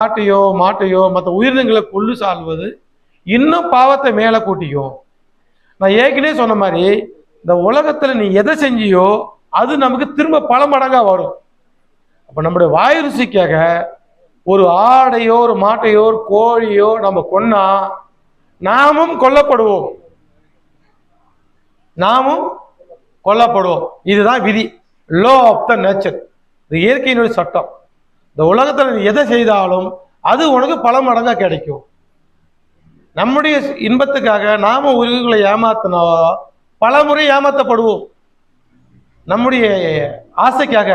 ஆட்டையோ மாட்டையோ மற்ற உயிரினங்களை கொள்ளு சால்வது இன்னும் பாவத்தை மேலே கூட்டிக்கும். நான் ஏற்கனவே சொன்ன மாதிரி இந்த உலகத்துல நீ எதை செஞ்சியோ அது நமக்கு திரும்ப பல மடங்கா வரும். அப்ப நம்முடைய வாயு ருசிக்காக ஒரு ஆடையோ ஒரு மாட்டையோ ஒரு கோழியோ நம்ம கொன்னா நாமும் கொல்லப்படுவோம். இதுதான் விதி, லோ ஆஃப் த நேச்சர், இது இயற்கையினுடைய சட்டம். இந்த உலகத்துல நீ எதை செய்தாலும் அது உனக்கு பல மடங்கா கிடைக்கும். நம்முடைய இன்பத்துக்காக நாம உயிர்களை ஏமாத்தினா பல முறை ஏமாற்றப்படுவோம். நம்முடைய ஆசைக்காக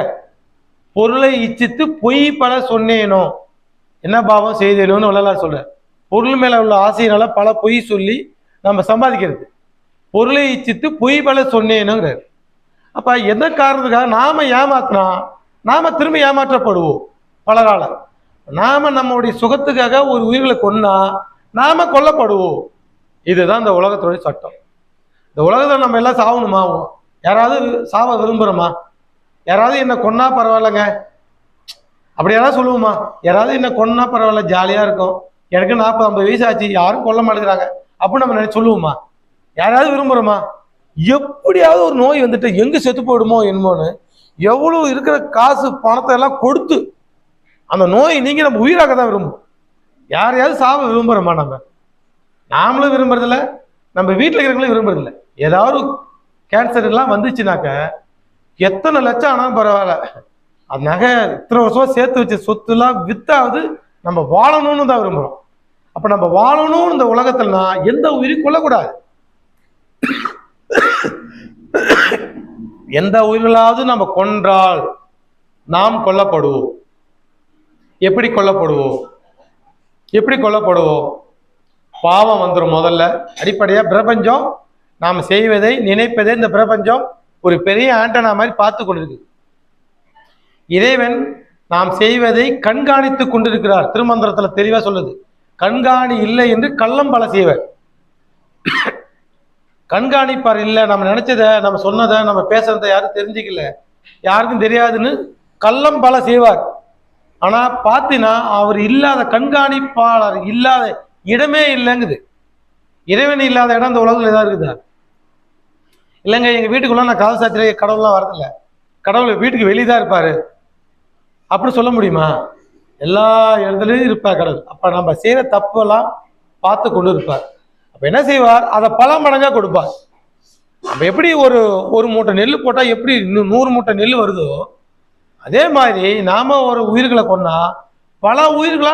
பொருளை இச்சித்து பொய் பல சொன்னேனோ என்ன பாவம் செய்தேனோன்னு வள்ளலார் சொல்ற. பொருள் மேல உள்ள ஆசையினால பல பொய் சொல்லி நம்ம சம்பாதிக்கிறது. பொருளை இச்சித்து பொய் பல சொன்னேனுங்கிறார். அப்ப எந்த காரணத்துக்காக நாம ஏமாத்தினா நாம திரும்ப ஏமாற்றப்படுவோம் பலரால. நாம நம்முடைய சுகத்துக்காக ஒரு உயிர்களை கொன்னா நாம கொல்லப்படுவோம். இதுதான் இந்த உலகத்துடைய சட்டம். இந்த உலகத்துல நம்ம எல்லாம் சாவணுமா? யாராவது சாவ விரும்புறோமா? யாராவது என்ன கொன்னா பரவாயில்லைங்க அப்படி யாராவது சொல்லுவோமா? யாராவது என்ன கொன்னா பரவாயில்ல, ஜாலியா இருக்கும், எனக்கு 40-50 வயசு ஆச்சு, யாரும் கொல்ல மாட்டேங்கிறாங்க அப்படின்னு நம்ம நினைச்சு சொல்லுவோமா? யாராவது விரும்புறோமா? எப்படியாவது ஒரு நோய் வந்துட்டு எங்க செத்து போயிடுமோ என்னமோன்னு எவ்வளவு இருக்கிற காசு பணத்தை எல்லாம் கொடுத்து அந்த நோய் நீங்க நம்ம உயிராக தான் விரும்பும். யாரையாவது சாவ விரும்புறோமா? நாமளும் விரும்புறதில்ல, நம்ம வீட்டில் இருக்கிறவங்களும் விரும்புறதில்ல. ஏதாவது கேன்சர் எல்லாம் வந்துச்சுனாக்க எத்தனை லட்சம் ஆனாலும் பரவாயில்ல, அது நகை இத்தனை வருஷம் சேர்த்து வச்ச சொத்துலாம் வித்தாவது நம்ம வாழணும்னு தான் விரும்புகிறோம். அப்போ நம்ம வாழணும்னு இந்த உலகத்துலனா எந்த உயிரையும் கொல்லக்கூடாது. எந்த உயிர்களாவது நம்ம கொன்றால் நாம் கொல்லப்படுவோம். எப்படி கொல்லப்படுவோம்? பாவம் வந்துடும். முதல்ல அடிப்படையா பிரபஞ்சம் நாம் செய்வதை நினைப்பதை இந்த பிரபஞ்சம் ஒரு பெரிய ஆண்டனா மாதிரி பார்த்து கொண்டிருக்கு. இறைவன் நாம் செய்வதை கண்காணித்துக் கொண்டிருக்கிறார். திருமந்திரத்துல தெளிவா சொல்லுது, கண்காணி இல்லை என்று கள்ளம் பல செய்வர். கண்காணிப்பார் இல்லை, நம்ம நினைச்சதை நம்ம சொன்னதை நம்ம பேசுறதை யாரும் தெரிஞ்சுக்கல, யாருக்கும் தெரியாதுன்னு கள்ளம் பல செய்வார். ஆனா பாத்தீங்கன்னா அவர் இல்லாத, கண்காணிப்பாளர் இல்லாத இடமே இல்லைங்குது. இறைவன் இல்லாத இடம் இந்த உலகத்துல ஏதாவது இருக்குதா? இல்லைங்க, எங்க வீட்டுக்குள்ள நான் கதவு சாத்திர கடவுள்லாம் வரதில்லை, கடவுள் வீட்டுக்கு வெளியதான் இருப்பாரு அப்படி சொல்ல முடியுமா? எல்லா இடத்துலையும் இருப்பார் கடவுள். அப்ப நம்ம செய்யற தப்பெல்லாம் பார்த்து கொண்டு இருப்பார். அப்ப என்ன செய்வார்? அதை பல மடங்கா கொடுப்பார். நம்ம எப்படி ஒரு மூட்டை நெல் போட்டா எப்படி 100 மூட்டை நெல் வருதோ அதே மாதிரி நாம ஒரு உயிர்களை கொன்னா பல உயிர்களா